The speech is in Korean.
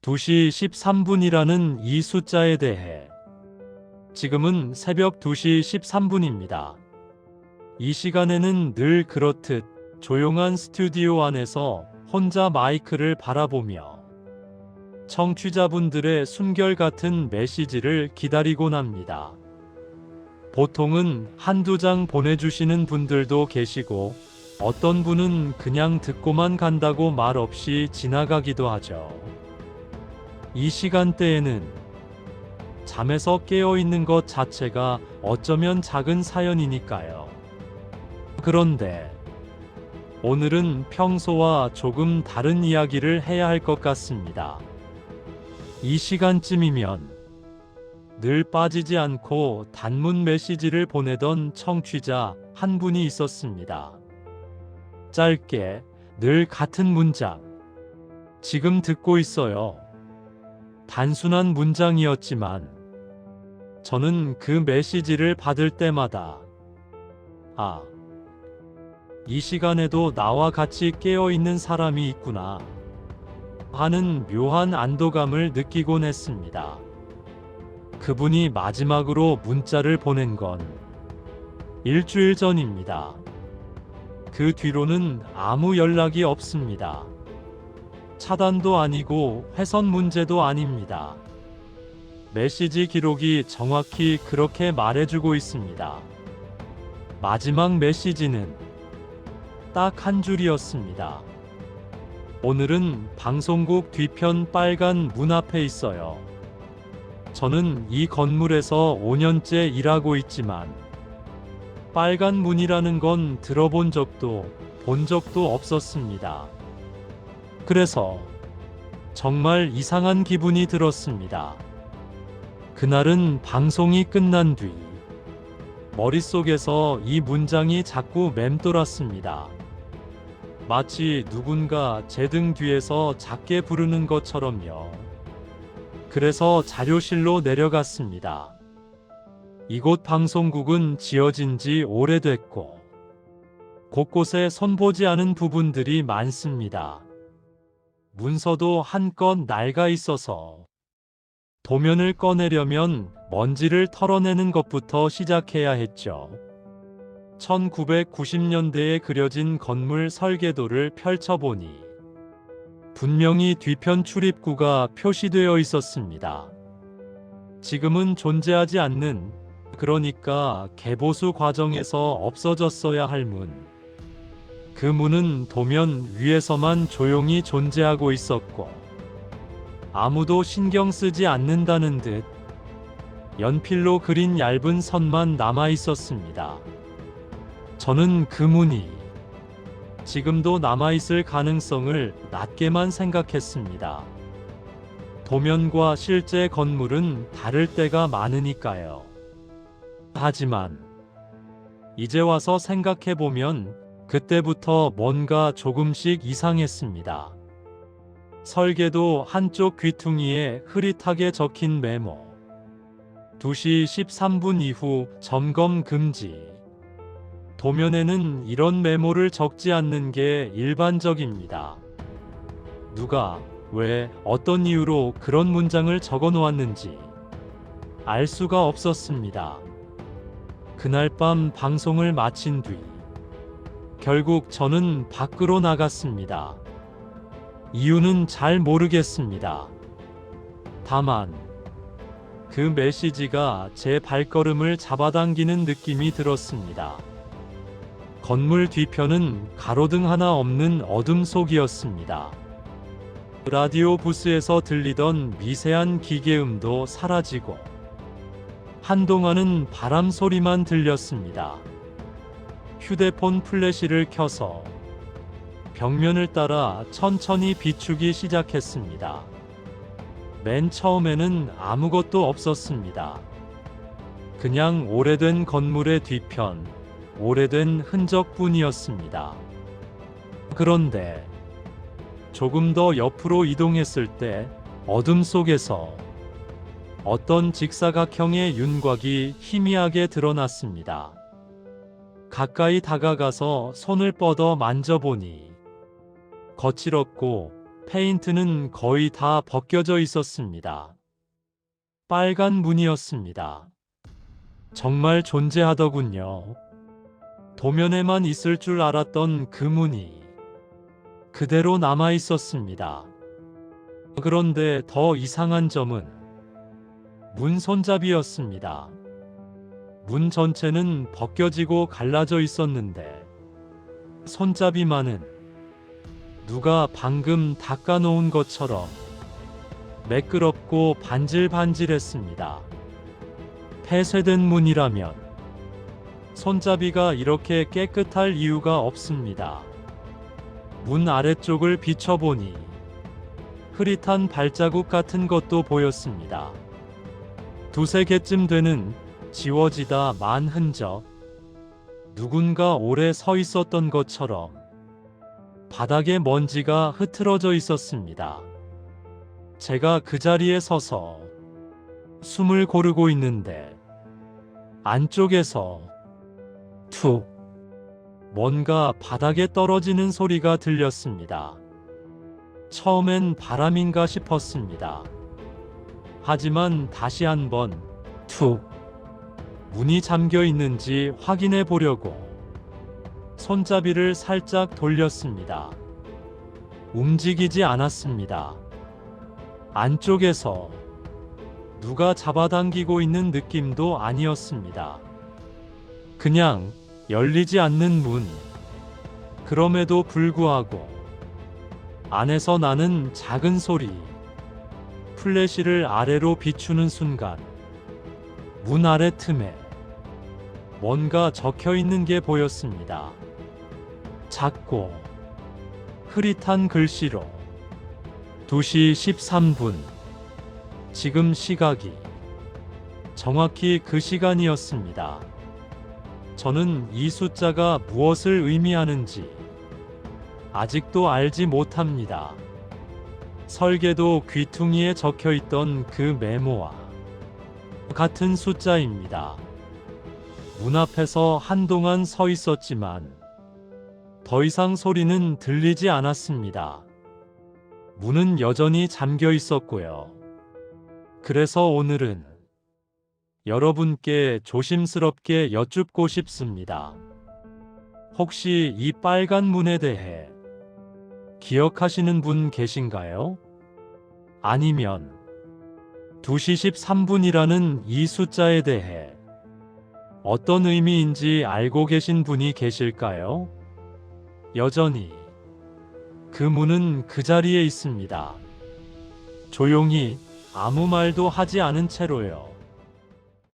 2시 13분이라는 이 숫자에 대해 지금은 새벽 2시 13분입니다. 이 시간에는 늘 그렇듯 조용한 스튜디오 안에서 혼자 마이크를 바라보며 청취자분들의 숨결 같은 메시지를 기다리곤 합니다. 보통은 한두 장 보내주시는 분들도 계시고 어떤 분은 그냥 듣고만 간다고 말 없이 지나가기도 하죠. 이 시간대에는 잠에서 깨어있는 것 자체가 어쩌면 작은 사연이니까요. 그런데 오늘은 평소와 조금 다른 이야기를 해야 할 것 같습니다. 이 시간쯤이면 늘 빠지지 않고 단문 메시지를 보내던 청취자 한 분이 있었습니다. 짧게 늘 같은 문장. 지금 듣고 있어요. 단순한 문장이었지만 저는 그 메시지를 받을 때마다 이 시간에도 나와 같이 깨어있는 사람이 있구나 하는 묘한 안도감을 느끼곤 했습니다. 그분이 마지막으로 문자를 보낸 건 일주일 전입니다. 그 뒤로는 아무 연락이 없습니다. 차단도 아니고 훼손 문제도 아닙니다. 메시지 기록이 정확히 그렇게 말해주고 있습니다. 마지막 메시지는 딱 한 줄이었습니다. 오늘은 방송국 뒤편 빨간 문 앞에 있어요. 저는 이 건물에서 5년째 일하고 있지만 빨간 문이라는 건 들어본 적도 본 적도 없었습니다. 그래서 정말 이상한 기분이 들었습니다. 그날은 방송이 끝난 뒤 머릿속에서 이 문장이 자꾸 맴돌았습니다. 마치 누군가 제 등 뒤에서 작게 부르는 것처럼요. 그래서 자료실로 내려갔습니다. 이곳 방송국은 지어진 지 오래됐고 곳곳에 손보지 않은 부분들이 많습니다. 문서도 한껏 낡아 있어서 도면을 꺼내려면 먼지를 털어내는 것부터 시작해야 했죠. 1990년대에 그려진 건물 설계도를 펼쳐보니 분명히 뒤편 출입구가 표시되어 있었습니다. 지금은 존재하지 않는, 그러니까 개보수 과정에서 없어졌어야 할 문. 그 문은 도면 위에서만 조용히 존재하고 있었고 아무도 신경 쓰지 않는다는 듯 연필로 그린 얇은 선만 남아 있었습니다. 저는 그 문이 지금도 남아있을 가능성을 낮게만 생각했습니다. 도면과 실제 건물은 다를 때가 많으니까요. 하지만 이제 와서 생각해보면 그때부터 뭔가 조금씩 이상했습니다. 설계도 한쪽 귀퉁이에 흐릿하게 적힌 메모. 2시 13분 이후 점검 금지. 도면에는 이런 메모를 적지 않는 게 일반적입니다. 누가, 왜, 어떤 이유로 그런 문장을 적어 놓았는지 알 수가 없었습니다. 그날 밤 방송을 마친 뒤 결국 저는 밖으로 나갔습니다. 이유는 잘 모르겠습니다. 다만 그 메시지가 제 발걸음을 잡아당기는 느낌이 들었습니다. 건물 뒤편은 가로등 하나 없는 어둠 속이었습니다. 라디오 부스에서 들리던 미세한 기계음도 사라지고 한동안은 바람 소리만 들렸습니다. 휴대폰 플래시를 켜서 벽면을 따라 천천히 비추기 시작했습니다. 맨 처음에는 아무것도 없었습니다. 그냥 오래된 건물의 뒤편, 오래된 흔적뿐이었습니다. 그런데 조금 더 옆으로 이동했을 때 어둠 속에서 어떤 직사각형의 윤곽이 희미하게 드러났습니다. 가까이 다가가서 손을 뻗어 만져보니 거칠었고 페인트는 거의 다 벗겨져 있었습니다. 빨간 문이었습니다. 정말 존재하더군요. 도면에만 있을 줄 알았던 그 문이 그대로 남아 있었습니다. 그런데 더 이상한 점은 문 손잡이였습니다. 문 전체는 벗겨지고 갈라져 있었는데 손잡이만은 누가 방금 닦아놓은 것처럼 매끄럽고 반질반질했습니다. 폐쇄된 문이라면 손잡이가 이렇게 깨끗할 이유가 없습니다. 문 아래쪽을 비춰보니 흐릿한 발자국 같은 것도 보였습니다. 두세 개쯤 되는 지워지다 만 흔적. 누군가 오래 서 있었던 것처럼 바닥에 먼지가 흐트러져 있었습니다. 제가 그 자리에 서서 숨을 고르고 있는데 안쪽에서 툭 뭔가 바닥에 떨어지는 소리가 들렸습니다. 처음엔 바람인가 싶었습니다. 하지만 다시 한번 툭 문이 잠겨 있는지 확인해 보려고 손잡이를 살짝 돌렸습니다. 움직이지 않았습니다. 안쪽에서 누가 잡아당기고 있는 느낌도 아니었습니다. 그냥 열리지 않는 문. 그럼에도 불구하고 안에서 나는 작은 소리. 플래시를 아래로 비추는 순간 문 아래 틈에 뭔가 적혀 있는 게 보였습니다. 작고 흐릿한 글씨로 2시 13분. 지금 시각이 정확히 그 시간이었습니다. 저는 이 숫자가 무엇을 의미하는지 아직도 알지 못합니다. 설계도 귀퉁이에 적혀 있던 그 메모와 같은 숫자입니다. 문 앞에서 한동안 서 있었지만 더 이상 소리는 들리지 않았습니다. 문은 여전히 잠겨 있었고요. 그래서 오늘은 여러분께 조심스럽게 여쭙고 싶습니다. 혹시 이 빨간 문에 대해 기억하시는 분 계신가요? 아니면 2시 13분이라는 이 숫자에 대해 어떤 의미인지 알고 계신 분이 계실까요? 여전히 그 문은 그 자리에 있습니다. 조용히 아무 말도 하지 않은 채로요.